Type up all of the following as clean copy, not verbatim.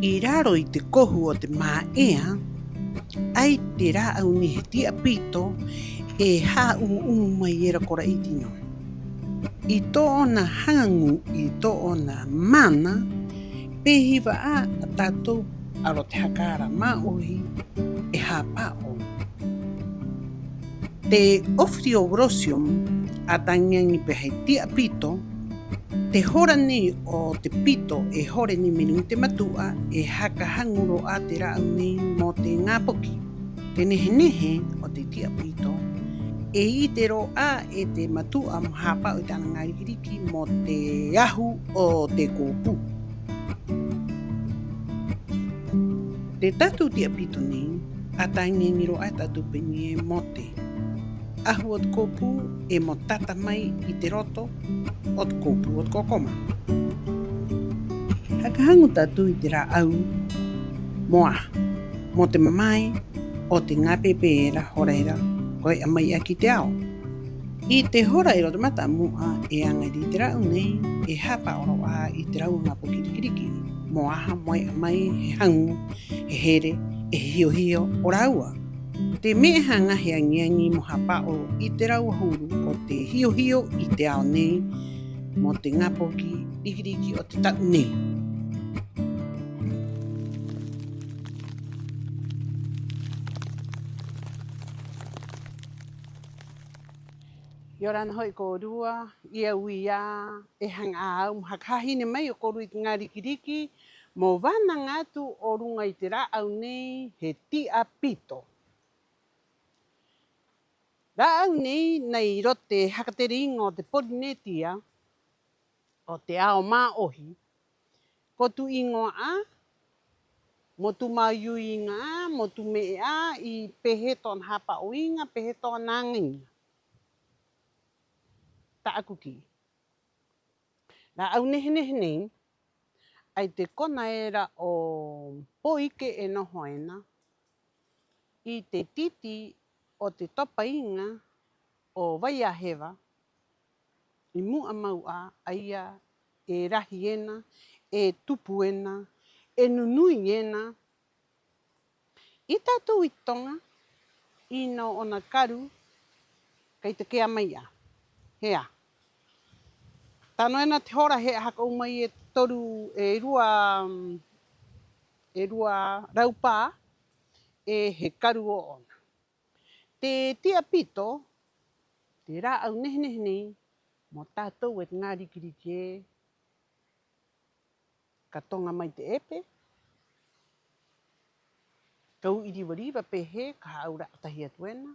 I raro i te kohu o te māea, ai te rā au ni he tia pito e hā mai era kora i tino. I tō ona hangangu, i tō ona mana, pehiwa a tātou aro te hakara maohi e hā pāo. Te Ophiobrosium a tangiangi pe hei tia pito, te hora ni o te pito e hore ni minu te matua e haka hanguro a te rau ni mo te ngāpoki. Te nehe o te tia pito e i te ro a e te matua mo hapa o tāna ngārikiriki mo te ahu o te kōpū. Te tatu tia pito ni a tangiangi ro a tatu peni e mo te ahu o te kōpū e mo tata mai i te roto o te kōpū o te kokoma. Hakahangu tatu i te rā au moa mo te mamai o te ngā pepeera horeira koe a mai aki te ao. I te horeira o te mata mua e angari i te rau nei e hapa oro a i te rau ngā pokirikiriki. Mo aha moe a mai he hangu, he here, e hio o raua. Te meha ngahi angiangi mo hapa o i te rau huru o te hio i te ao nei mo te ngapoki rikiriki o te tau nei. Iorana hoi ko rua, ia uia, e hanga au, hakahine mai o koru i ngā rikiriki, mo wana ngātu o runga i te rā au nei he tia pito. Rā au nei nei rote hakateringa o te Polinetia, o te ao maohi, ko tu ingoa a, mo tu maiuinga a, mo tu me a, i peheton hapa uinga, peheton nanginga. Ta aku ki. Rā au nehe nei, ai te kona era o poike e noho ena, i te titi o te topainga o Waiahewa, i mua mau a, aia e rahi ena, e tupu ena, e nunui ena. I tātou i tonga, i no ona karu, kei te kea mai a. Hea. Tano ena te hora he haka umai e toru e rua raupā e he karu o ona. Te tia pito, te rā au nehe nei, mo tātou e ngā rikiriki e ka tonga mai te epe, kau iriwariwa pehe, ka aura atahi atu ena.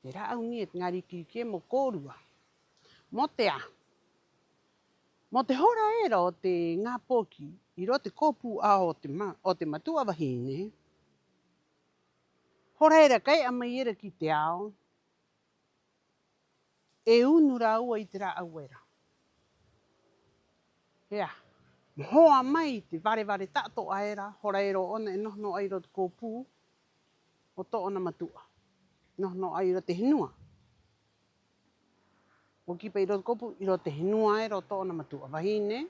Te rā au ni e ngā rikiriki e mo kōrua. Mo te a. Mo te hora era o te ngā pōki, i ro te kōpū a o te matua wahine, hora era kai a mai era ki te ao, e unura ua i te rā au era. Hea, hoa mai te ware tato a era, hora era ona e nohno ai ro te kōpū, o to ona matua. Nohno ai ro te hinua. O ki pei ro te kōpū, i ro te hinua e ro to ona matua. Wahine,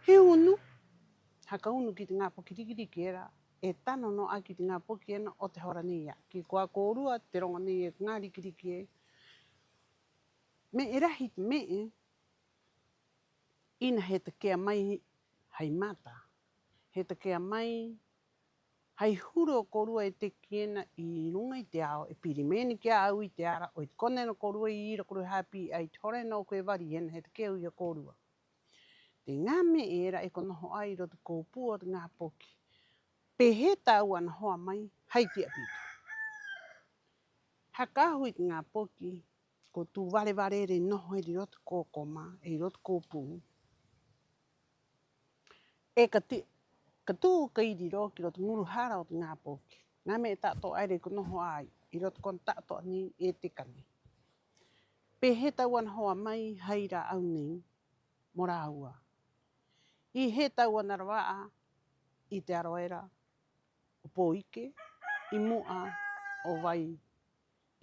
he unu, haka unu ki te ngā pokirikiriki era, e tano no ai ki te ngā poki ena o te hora ni ia. Ki kua kōrua, te ronga ni e ngā rikiriki e. Me e rahi te me e, ina he te kea mai hei mata. He te kea mai hei huru o korua e te kiena i runga i te ao, e piri meni kia au i te ara, o i te kone no korua i ira korua hapi, ai tore no koe wari ena, he te kea ui a korua. Te ngā me era e konoho ai ro te kōpū o te ngā poki. Pehe tau ana hoa mai, hei tia pito. Hakahu i te ngā poki, ko tū ware re noho e ro te kōkoma, e ro te kōpū. E ka tū ka iriro ki ro te muruhara o te ngā pōki. Ngā me e tātou aere ko noho ai, i ro te kon tātou ni e te kani. Pehe tau ana hoa mai, hei rā au nei, mo rā ua. I he tau ana rawaa, i te aroera, o pōike, i mua o vai,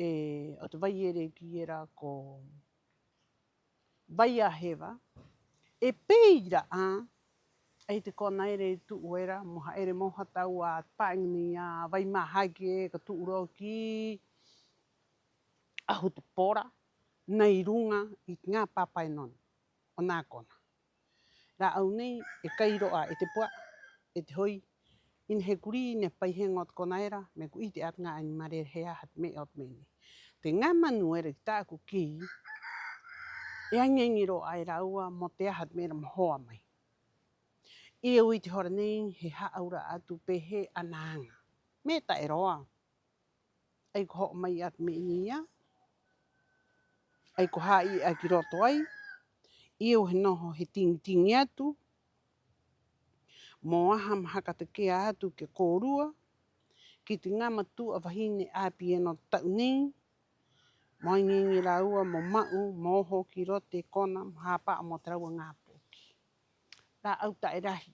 o te vai ere ki era ko Waiahewa, e peira a, ai te kona ere tu uera, moha ere moha tau a paingi a vai mahaki e ka tu uroki, ahu te pora, nei runga i ngā papai non, o nā kona. Rā au nei e kairoa e te pua, e te hoi, in he kuri ne paihenga o te kona era, me ku i te atunga ani mare hea hat me o te mene. Te ngā manu ere ki tāku ki, e angengi roa e raua mo te ahat mera mohoa mai. I ui te hora nei, he haaura atu pehe ananga. Me ta e roa. Ai ko ho mai at me ia. Ai ko hai a ki roto ai. I he noho he tingi atu. Mo aha mahaka te kea atu ke kōrua. Ki te ngama tu a wahine api e no tau nei. Mo ingi raua mo mau, mo ho ki rote kona, hapa mo traua ngā pōki. Rā au ta e rahi.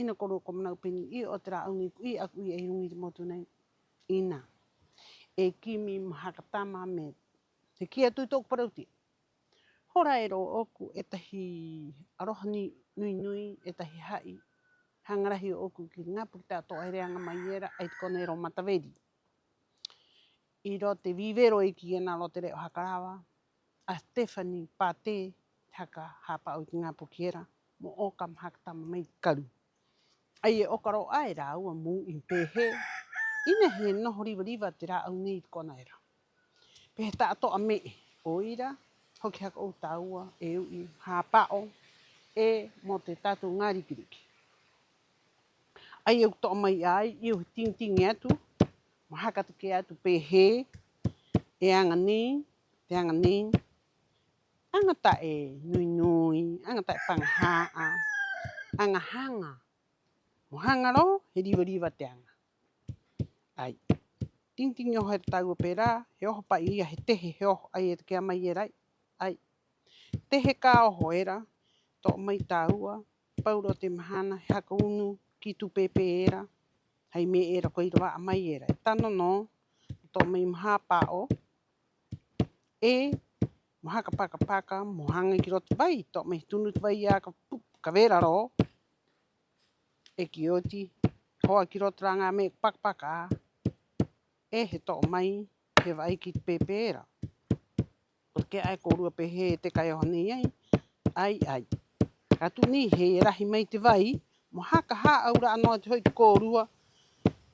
Ina koro ko manau peni i o te rā au ni i aku i e rungi te motu nei. Ina. E kimi mahakatama me te kia tui tōku parauti. Hora e ro oku e tahi arohani nui nui, e tahi hai. Hangarahi o oku ki ngā pukita to e reanga mai era, ai te kone ro mataweri. I ro te vivero e ki ena lo te reo hakarawa, a Stephanie Pate, haka hapa au ki ngā pukiera, mo oka mahakatama mai karu. Ai e okaro ai rā ua mū i pehe, ina he noho riwa te rā au nei kona era. Pehe ta ato a me o ira, hoki haka o tāua, e ui hāpao, e mo te tātou ngā rikiriki. Ai e to mai ai, i o ting atu, mo haka te ke atu pehe, e anga ni, te anga ni, angata e nui nui, angata e pangahaa, anga hanga. Mo hanga ro, he riwa te anga. Ai, ting o he tau pera, he oho pa ia he tehe, he oho ai e te kia mai e rai. Ai, tehe ka oho era, to mai tāua, pauro te mahana, he haka unu, ki tu pepe era, hei me era koe irawa a mai era. E tano no, to mai maha pao, e mo haka paka, mo hanga ki rote vai, to mai tunu te vai a ka vera ro, e ki oti, hoa ki rote ranga me paka, e he to mai, he vai ki te pepe era. O ke ai korua pehe te kai oho nei ai, ai. Atu ni he rahi mai te vai, mo haka haa aura anoa te hoi te kōrua,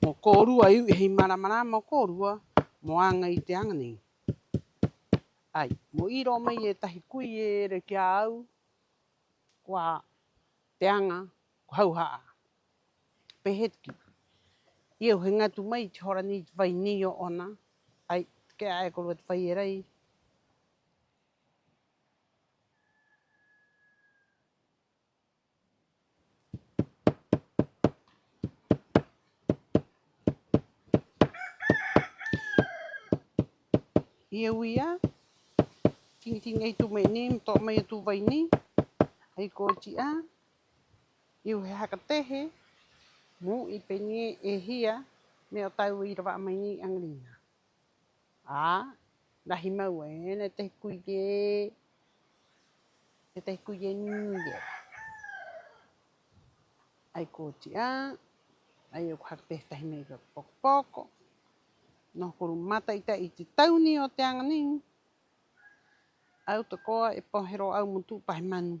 mo kōrua iu hei maramara mo kōrua, mo anga i te anga nei. Ai, mo iro mai e tahi kui e re kia au, kua te anga, ko hau haa. Pehetki. Iau he ngatu mai te hora ni te vai ni o ona, ai, ke ai korua te vai e rei. Iau ia, ting ei tu me ni, to mai tu vai ni, ai ko ti a, iau he haka tehe, mu i peni e hia, me o tau i rawa mai ni angrina. Rahi mau e, ne te kuie nge. Ai ko ti a, ai o haka tehe tahi mei ka poko. No koru mata i te tauni o te anga ni, au te koa e pohero au mutu pahi manu.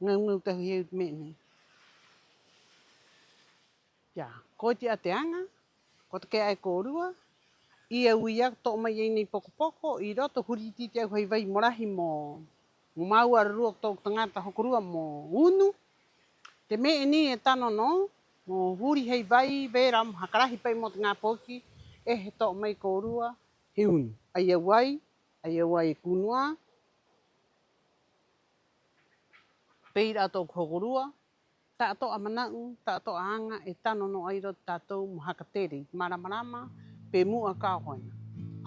Ngau tahu heu te me nei. Ia, ko te a te anga, ko te ke ai kōrua, i au ia to mai ei nei poko, i roto huriti te au hei vai morahi mo mau arurua tōku tangata hokorua mo unu. Te me ni e tano no, mo huri hei vai, vera mo hakarahi pai mo te ngā poki, e he to mai kōrua, he unu. Ai au ai e kunua, peira tōku hokorua, tātou a manau, tātou a anga, e tano no airo tātou mo haka tere, maramarama, pe mua ka hoina.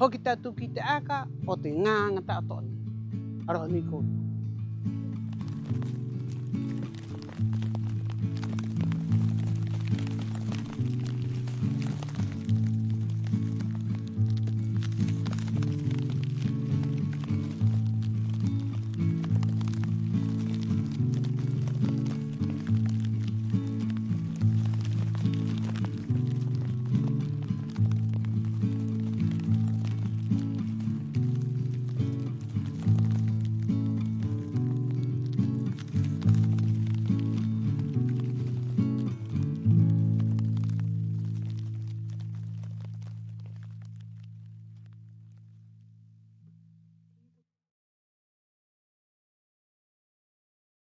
Hoki tātou ki te aka, o te ngāanga tātou ni. Aroha ni kōrua.